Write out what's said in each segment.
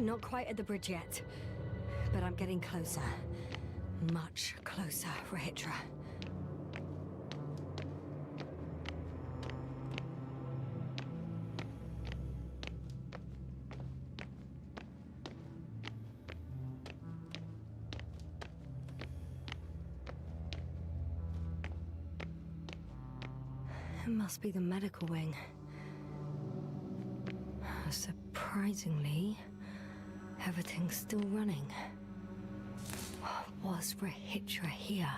Not quite at the bridge yet, but I'm getting closer. Much closer, Rahitra. It must be the medical wing. Surprisingly, everything's still running. Was Rahitra here?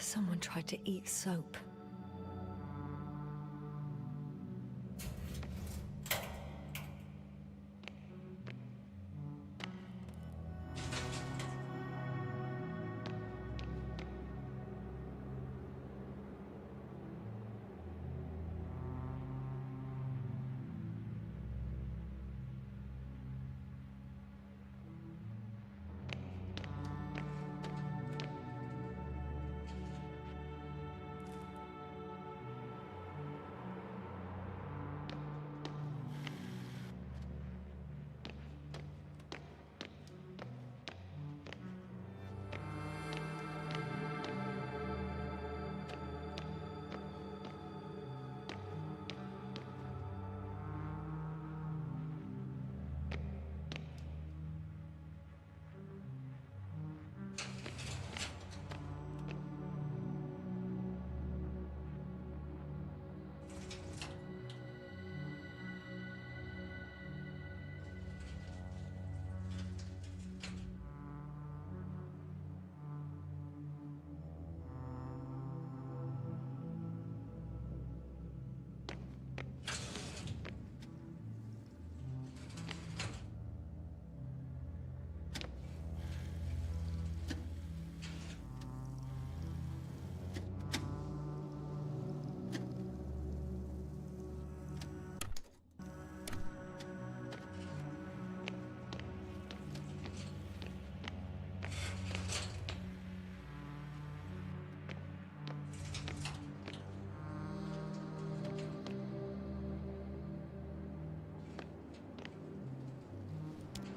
Someone tried to eat soap.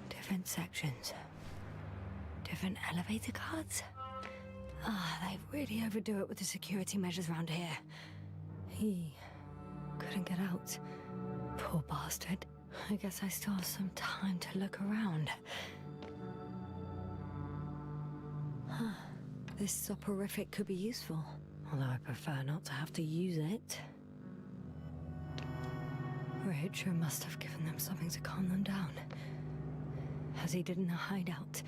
Different sections. Different elevator cards. They really overdo it with the security measures around here. He couldn't get out. Poor bastard. I guess I still have some time to look around. This soporific could be useful, although I prefer not to have to use it. Rahitra must have given them something to calm them down, as he did in the hideout.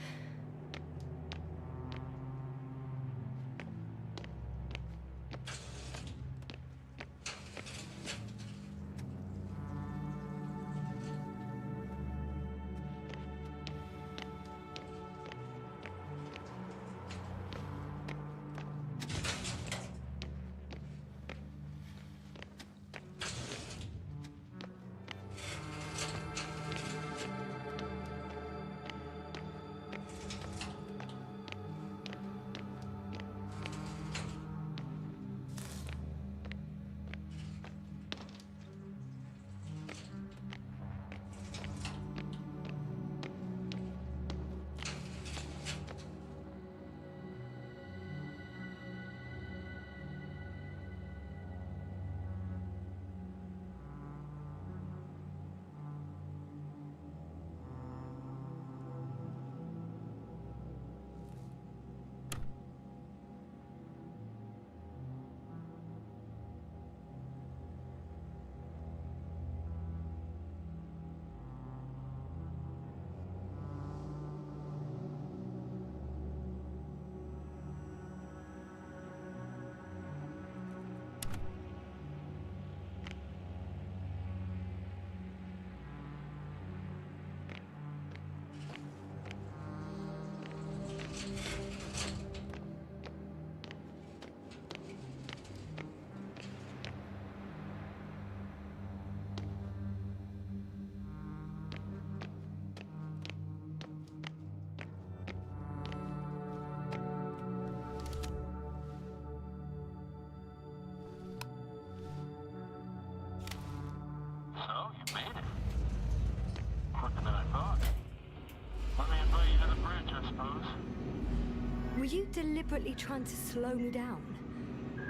Were you deliberately trying to slow me down?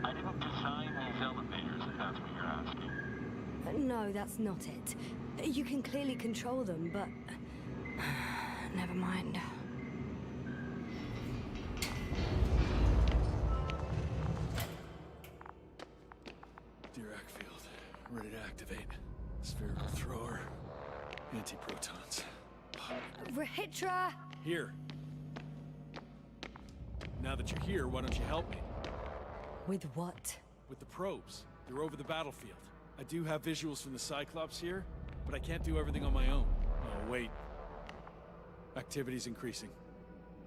I didn't design these elevators, if that's what you're asking. No, that's not it. You can clearly control them, but... Never mind. Dirac field. Ready to activate. Spherical thrower. Anti-protons. Rahitra! Here. Now that you're here, why don't you help me? With what? With the probes. They're over the battlefield. I do have visuals from the Cyclops here, but I can't do everything on my own. Oh, wait. Activity's increasing.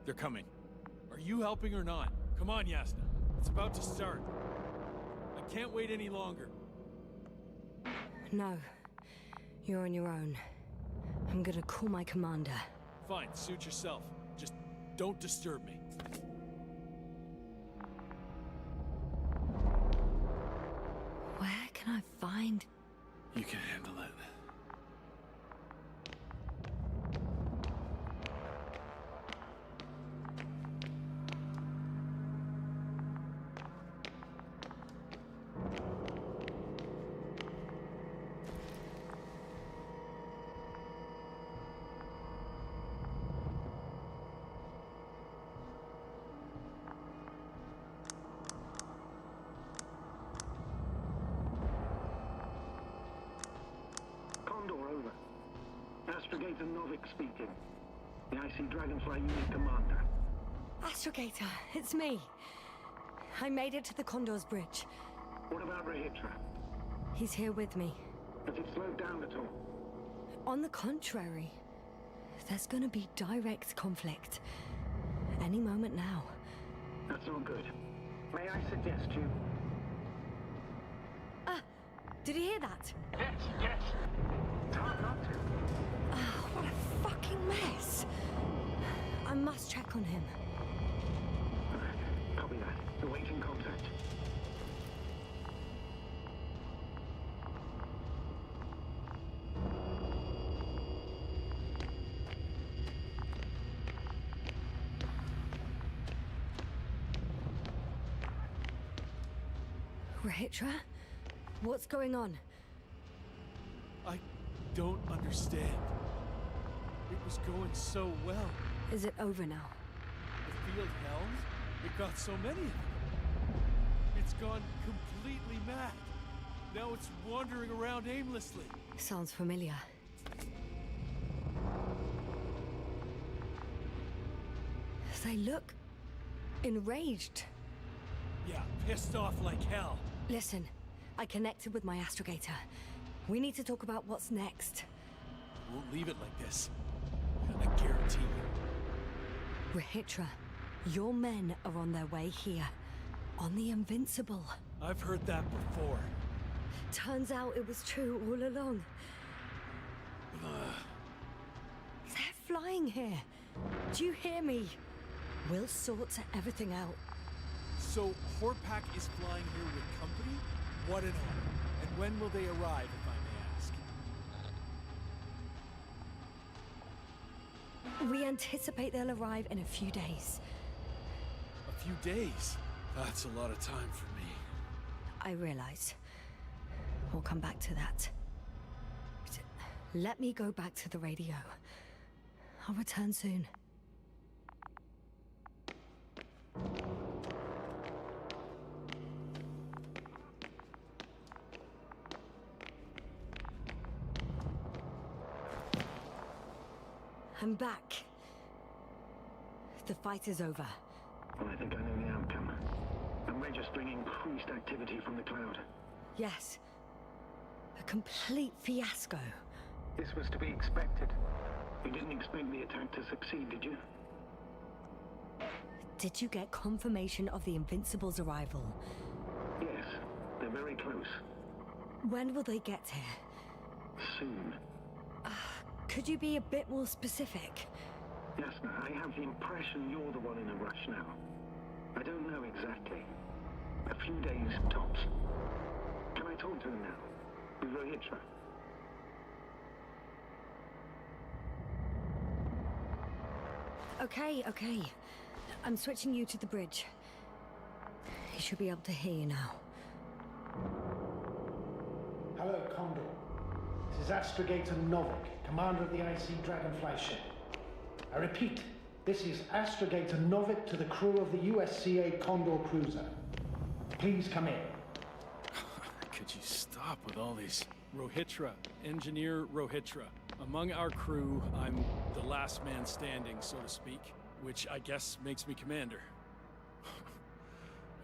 They're coming. Are you helping or not? Come on, Yasna. It's about to start. I can't wait any longer. No. You're on your own. I'm gonna call my commander. Fine, suit yourself. Just don't disturb me. Where can I find... You can handle it. Astrogator Novik speaking. The IC Dragonfly Unit Commander. Astrogator, it's me. I made it to the Condor's bridge. What about Rahitra? He's here with me. Has it slowed down at all? On the contrary, there's gonna be direct conflict. Any moment now. That's not good. May I suggest you... Did you hear that? Yes, yes. It's hard not to. What a fucking mess. I must check on him. Copy that. Awaiting contact. Rahitra? What's going on? I don't understand. It was going so well. Is it over now? The field held? It got so many of them. It's gone completely mad. Now it's wandering around aimlessly. Sounds familiar. They look... enraged. Yeah, pissed off like hell. Listen, I connected with my astrogator. We need to talk about what's next. Won't leave it like this. I guarantee you. Rahitra, your men are on their way here. On the Invincible. I've heard that before. Turns out it was true all along. They're flying here. Do you hear me? We'll sort everything out. So, Horpak is flying here with company? What an honor. And when will they arrive, if I may ask? We anticipate they'll arrive in a few days. A few days? That's a lot of time for me. I realize. We'll come back to that. Let me go back to the radio. I'll return soon. I'm back. The fight is over. Well, I think I know the outcome. I'm registering increased activity from the cloud. Yes. A complete fiasco. This was to be expected. You didn't expect the attack to succeed, did you? Did you get confirmation of the Invincible's arrival? Yes, they're very close. When will they get here? Soon. Could you be a bit more specific? Yasna, I have the impression you're the one in a rush now. I don't know exactly. A few days, tops. Can I talk to him now? With Rahitra? Okay. I'm switching you to the bridge. He should be able to hear you now. Hello, Condor. This is Astrogator Novik, commander of the IC Dragonfly ship. I repeat, this is Astrogator Novik to the crew of the USCA Condor cruiser. Please come in. Could you stop with all these? Rohitra, Engineer Rohitra. Among our crew, I'm the last man standing, so to speak, which I guess makes me commander.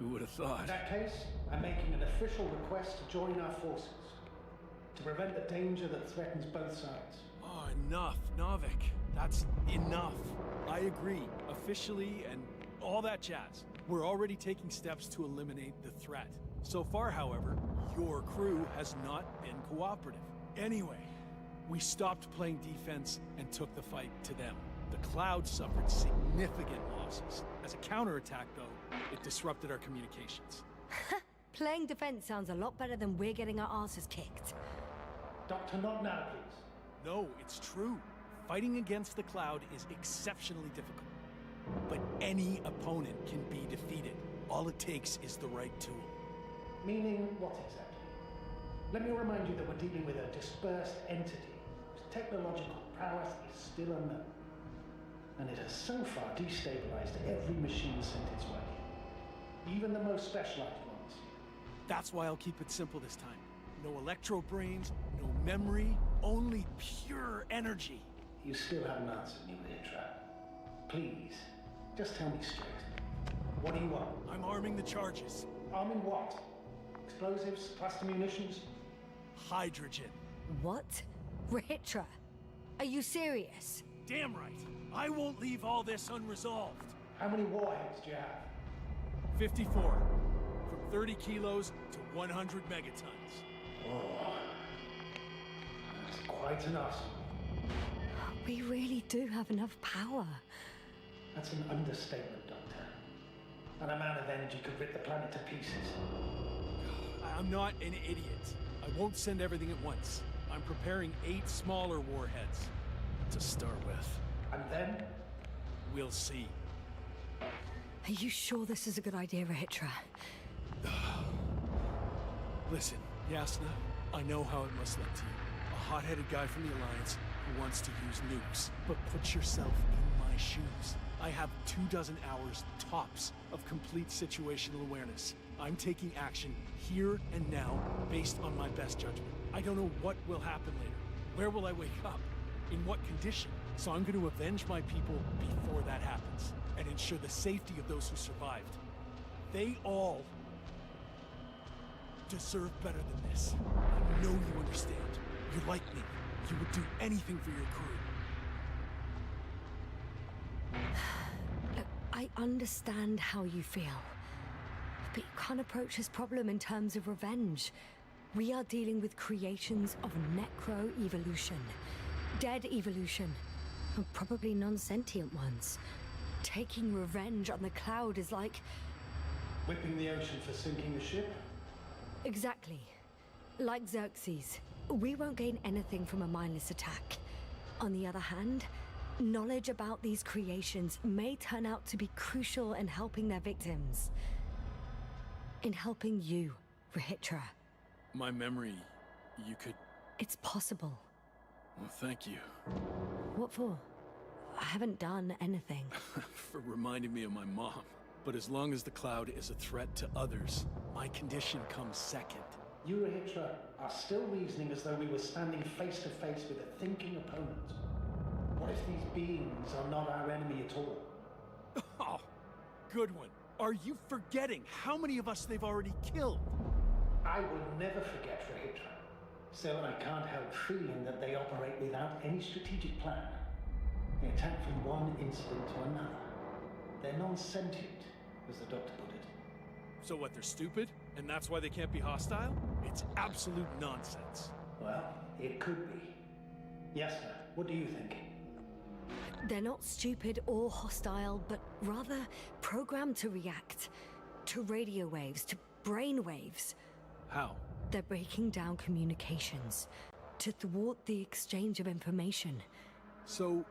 Who would have thought? In that case, I'm making an official request to join our forces, to prevent the danger that threatens both sides. Oh, enough, Novik. That's enough. I agree, officially and all that jazz. We're already taking steps to eliminate the threat. So far, however, your crew has not been cooperative. Anyway, we stopped playing defense and took the fight to them. The Cloud suffered significant losses. As a counterattack, though, it disrupted our communications. Playing defense sounds a lot better than we're getting our asses kicked. Doctor, not now, please. No, it's true. Fighting against the Cloud is exceptionally difficult. But any opponent can be defeated. All it takes is the right tool. Meaning what exactly? Let me remind you that we're dealing with a dispersed entity whose technological prowess is still unknown. And it has so far destabilized every machine sent its way. Even the most specialized ones. That's why I'll keep it simple this time. No electro brains, no memory, only pure energy. You still haven't answered me, Hitra. Please, just tell me straight. What do you want? I'm arming the charges. Arming what? Explosives, cluster munitions? Hydrogen. What? Rahitra? Are you serious? Damn right. I won't leave all this unresolved. How many warheads do you have? 54. From 30 kilos to 100 megatons. Oh, that's quite an arsenal. We really do have enough power. That's an understatement, Doctor. And a man of energy could rip the planet to pieces. I'm not an idiot. I won't send everything at once. I'm preparing 8 smaller warheads to start with. And then? We'll see. Are you sure this is a good idea, Rahitra? Listen, Yasna, I know how it must look to you. A hot-headed guy from the Alliance who wants to use nukes. But put yourself in my shoes. I have 24 hours tops of complete situational awareness. I'm taking action here and now based on my best judgment. I don't know what will happen later. Where will I wake up? In what condition? So I'm going to avenge my people before that happens and ensure the safety of those who survived. They all deserve better than this. I know you understand. You're like me. You would do anything for your crew. Look, I understand how you feel. But you can't approach this problem in terms of revenge. We are dealing with creations of necro-evolution. Dead evolution. And probably non-sentient ones. Taking revenge on the Cloud is like... Whipping the ocean for sinking the ship? Exactly. Like Xerxes. We won't gain anything from a mindless attack. On the other hand, knowledge about these creations may turn out to be crucial in helping their victims. In helping you, Rahitra. My memory, you could... It's possible. Well, thank you. What for? I haven't done anything. For reminding me of my mom. But as long as the Cloud is a threat to others, my condition comes second. You, Rahitra, are still reasoning as though we were standing face to face with a thinking opponent. What if these beings are not our enemy at all? Oh, good one. Are you forgetting how many of us they've already killed? I will never forget, Rahitra. Still, I can't help feeling that they operate without any strategic plan. They attack from one incident to another. They're non-sentient, as the doctor put it. So what, they're stupid? And that's why they can't be hostile? It's absolute nonsense. Well, it could be. Yes, sir. What do you think? They're not stupid or hostile, but rather programmed to react. To radio waves, to brain waves. How? They're breaking down communications. To thwart the exchange of information. So...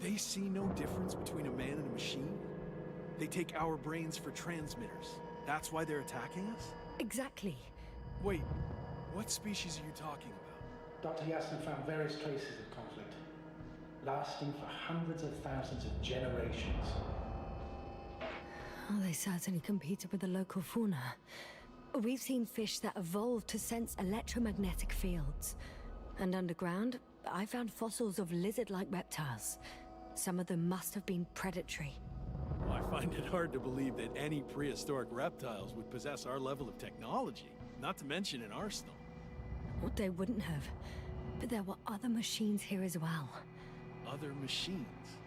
They see no difference between a man and a machine? They take our brains for transmitters. That's why they're attacking us? Exactly. Wait, what species are you talking about? Dr. Yasna found various traces of conflict, lasting for hundreds of thousands of generations. Oh, they certainly competed with the local fauna. We've seen fish that evolved to sense electromagnetic fields. And underground, I found fossils of lizard-like reptiles. Some of them must have been predatory. Well, I find it hard to believe that any prehistoric reptiles would possess our level of technology, not to mention an arsenal. Well, they wouldn't have. But there were other machines here as well. Other machines?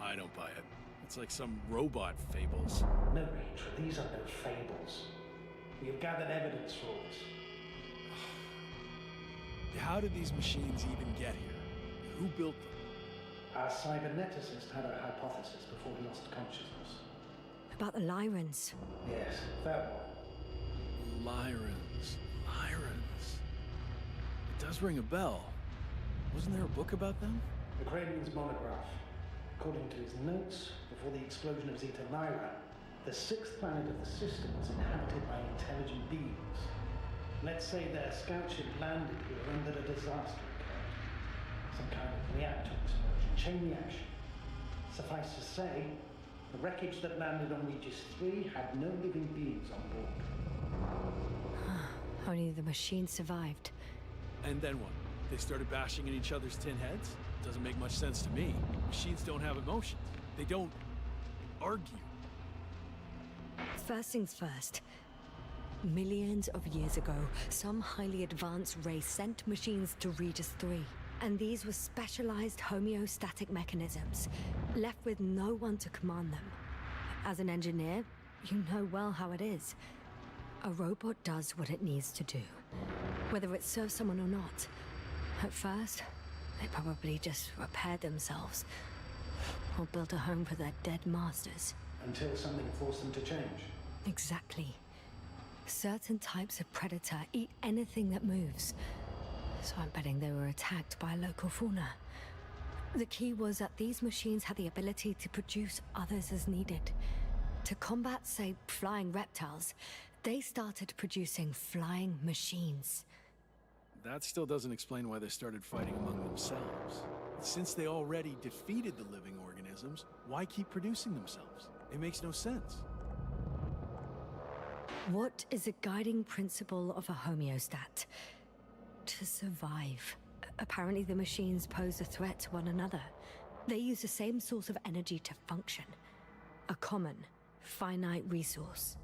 I don't buy it. It's like some robot fables. No, Rachel, these are no fables. We have gathered evidence for this. How did these machines even get here? Who built them? Our cyberneticist had a hypothesis before he lost consciousness. About the Lyrans. Yes, that one. Lyrans. It does ring a bell. Wasn't there a book about them? The Kraven's monograph. According to his notes, before the explosion of Zeta Lyra, the sixth planet of the system was inhabited by intelligent beings. Let's say their scout ship landed here and that a disaster occurred. Some kind of reactor explosion, chain reaction. Suffice to say, the wreckage that landed on Regis 3 had no living beings on board. Only the machines survived. And then what? They started bashing in each other's tin heads? Doesn't make much sense to me. Machines don't have emotions. They don't argue. First things first. Millions of years ago, some highly advanced race sent machines to Regis 3. And these were specialized homeostatic mechanisms, left with no one to command them. As an engineer, you know well how it is. A robot does what it needs to do, whether it serves someone or not. At first, they probably just repaired themselves, or built a home for their dead masters. Until something forced them to change. Exactly. Certain types of predator eat anything that moves. So I'm betting they were attacked by local fauna. The key was that these machines had the ability to produce others as needed. To combat, say, flying reptiles, they started producing flying machines. That still doesn't explain why they started fighting among themselves. Since they already defeated the living organisms, why keep producing themselves? It makes no sense. What is a guiding principle of a homeostat? To survive. Apparently the machines pose a threat to one another. They use the same source of energy to function. A common, finite resource.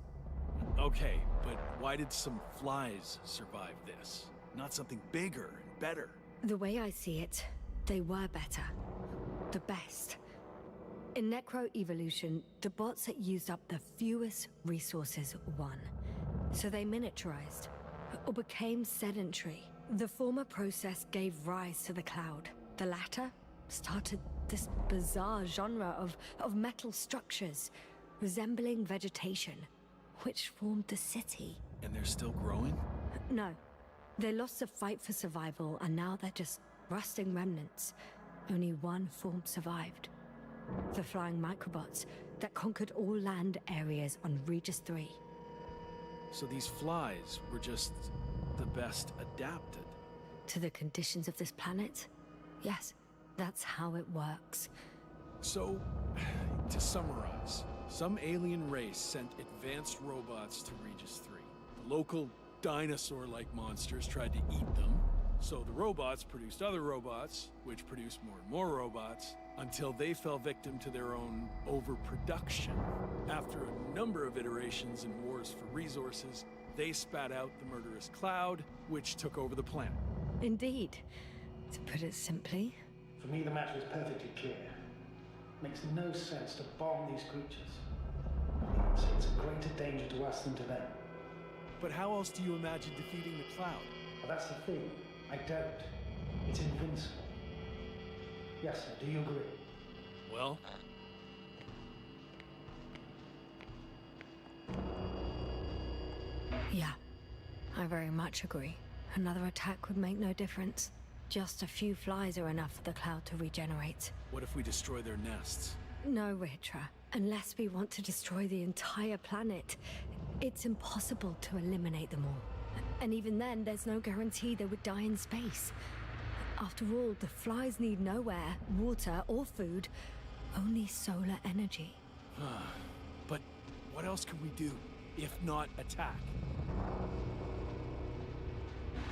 Okay, but why did some flies survive this? Not something bigger and better. The way I see it, they were better. The best. In necroevolution, the bots that used up the fewest resources won. So they miniaturized, or became sedentary. The former process gave rise to the cloud. The latter started this bizarre genre of metal structures, resembling vegetation, which formed the city. And they're still growing? No. They lost the fight for survival, and now they're just rusting remnants. Only one form survived. The flying microbots that conquered all land areas on Regis 3. So these flies were just the best adapted. To the conditions of this planet? Yes, that's how it works. So, to summarize, some alien race sent advanced robots to Regis 3. The local dinosaur-like monsters tried to eat them, so the robots produced other robots, which produced more and more robots, until they fell victim to their own overproduction. After a number of iterations and wars for resources, they spat out the murderous cloud, which took over the planet. Indeed. To put it simply, For me, the matter is perfectly clear. Makes no sense to bomb these creatures. It's a greater danger to us than to them. But how else do you imagine defeating the cloud? But that's the thing. I don't. It's invincible. Yes, sir. Do you agree? Well, yeah. I very much agree. Another attack would make no difference. Just a few flies are enough for the cloud to regenerate. What if we destroy their nests? No, Ritra. Unless we want to destroy the entire planet, it's impossible to eliminate them all. And even then, there's no guarantee they would die in space. After all, the flies need no air, water, or food, only solar energy. But what else can we do, if not attack?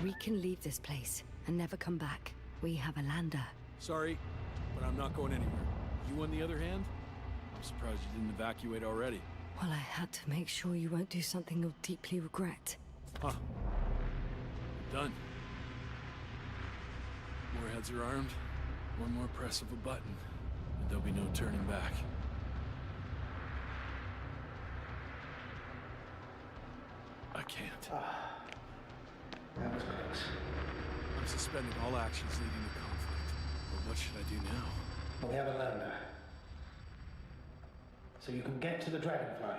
We can leave this place and never come back. We have a lander. Sorry, but I'm not going anywhere. You, on the other hand? I'm surprised you didn't evacuate already. Well, I had to make sure you won't do something you'll deeply regret. Huh. Done. Warheads are armed. One more press of a button, and there'll be no turning back. I can't. That was close. I'm suspending all actions leading to conflict. But what should I do now? Well, we have a lander. So you can get to the Dragonfly.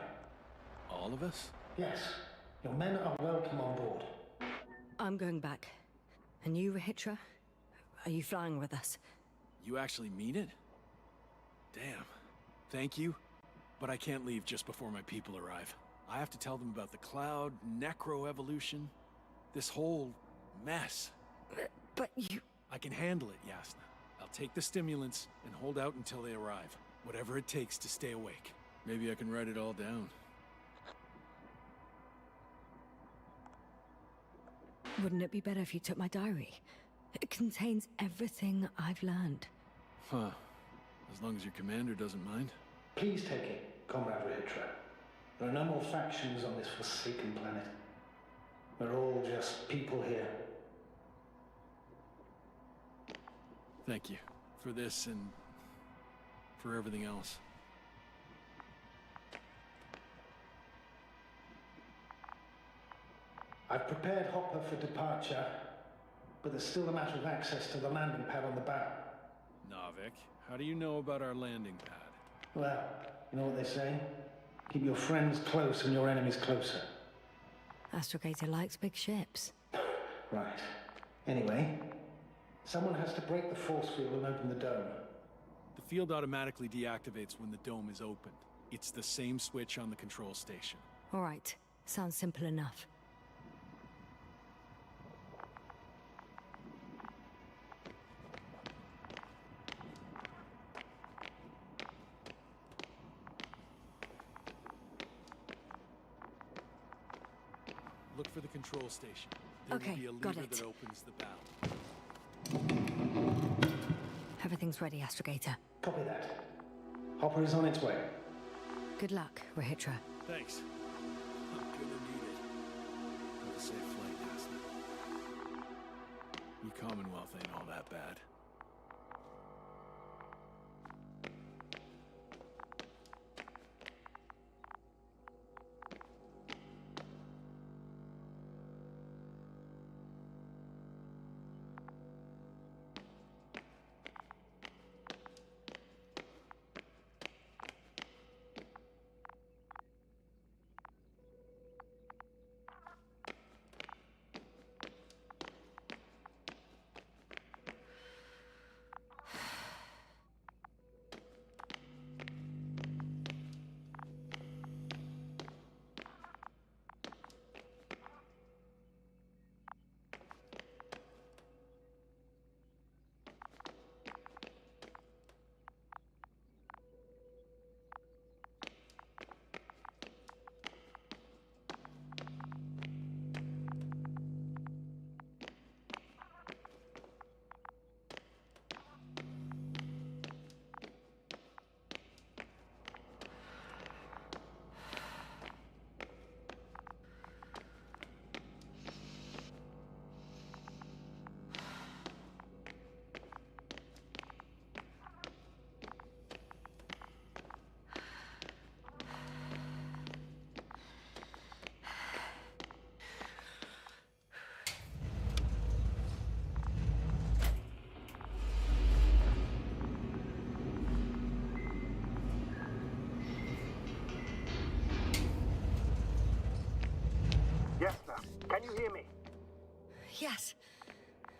All of us? Yes. Your men are welcome on board. I'm going back. And you, Rahitra? Are you flying with us? You actually mean it? Damn. Thank you. But I can't leave just before my people arrive. I have to tell them about the cloud, necroevolution, this whole mess. But you... I can handle it, Yasna. I'll take the stimulants and hold out until they arrive. Whatever it takes to stay awake. Maybe I can write it all down. Wouldn't it be better if you took my diary? It contains everything I've learned. Huh. As long as your commander doesn't mind. Please take it, Comrade Rahitra. There are no more factions on this forsaken planet. We're all just people here. Thank you. For this and... for everything else. I've prepared Hopper for departure, but there's still a matter of access to the landing pad on the bow. Navik, how do you know about our landing pad? Well, you know what they say? Keep your friends close and your enemies closer. Astrogator likes big ships. Right. Anyway, someone has to break the force field and open the dome. The field automatically deactivates when the dome is opened. It's the same switch on the control station. All right. Sounds simple enough. Look for the control station. There Okay, will be a got lever it. that opens the valve. Everything's ready, Astrogator. Copy that. Hopper is on its way. Good luck, Rahitra. Thanks. I'm gonna need it. Have a safe flight, Yasna. Your Commonwealth ain't all that bad. Yes, sir. Can you hear me? Yes.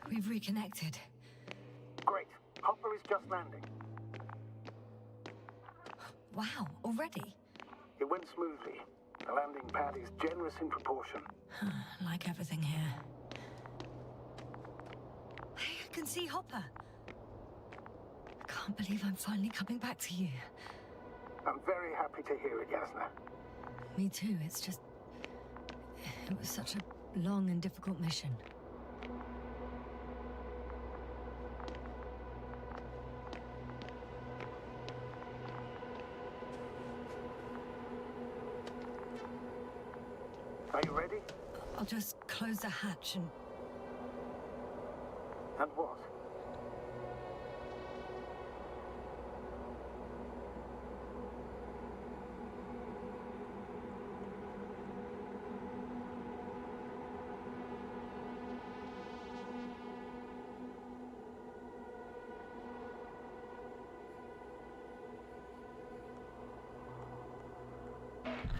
We've reconnected. Great. Hopper is just landing. Wow, already? It went smoothly. The landing pad is generous in proportion. Like everything here. Hey, I can see Hopper. I can't believe I'm finally coming back to you. I'm very happy to hear it, Yasna. Me too, it's just... It was such a long and difficult mission. Are you ready? I'll just close the hatch and... And what?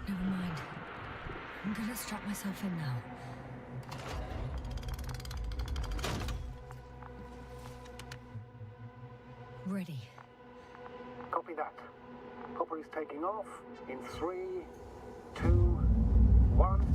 Never mind. I'm gonna strap myself in now. Ready. Copy that. Hopper is taking off in 3, 2, 1.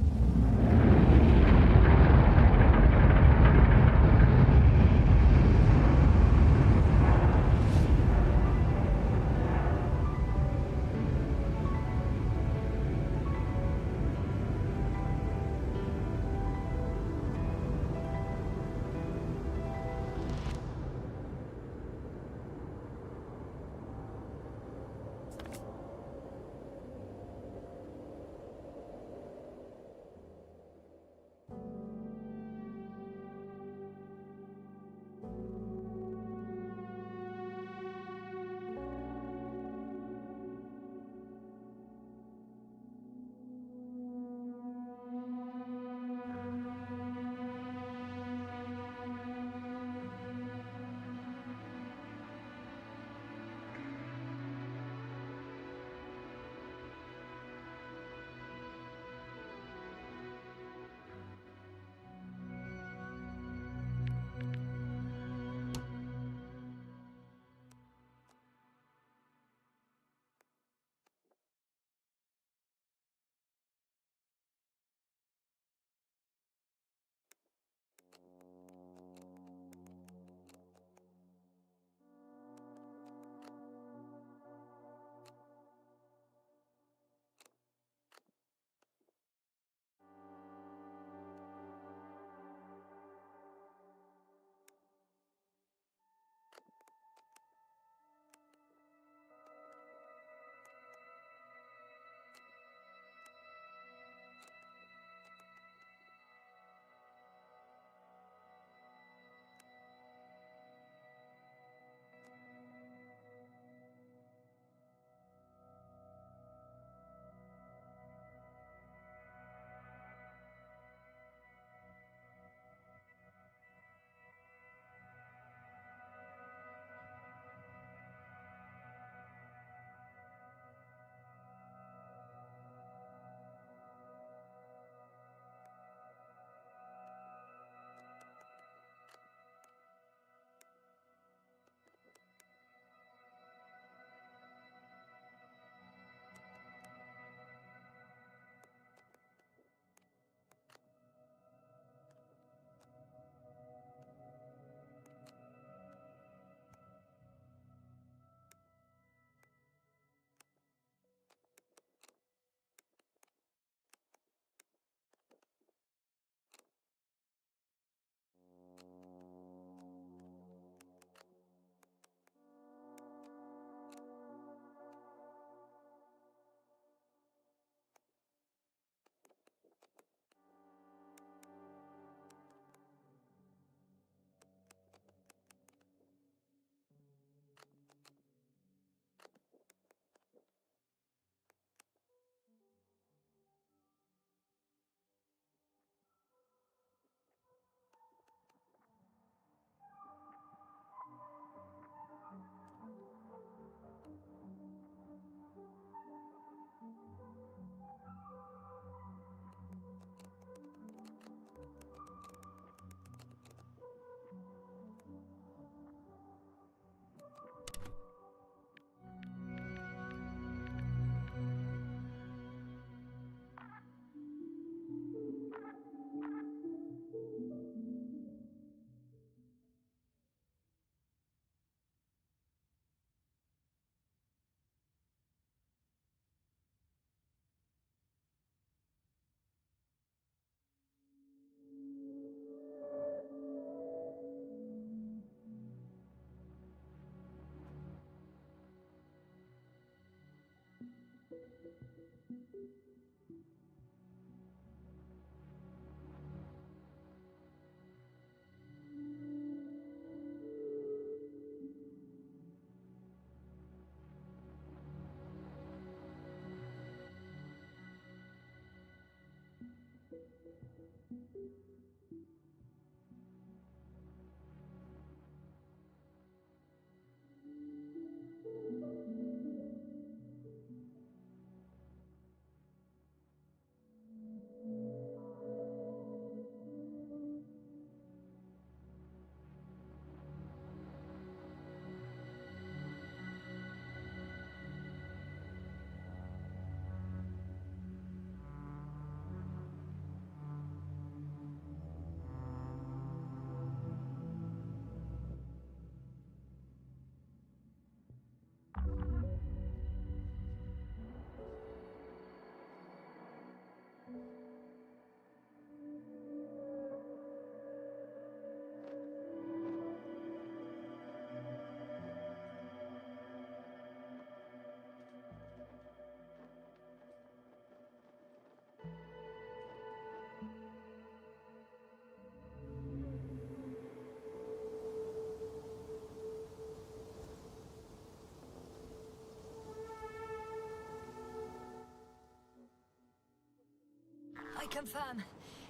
I confirm.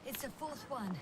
It's the fourth one.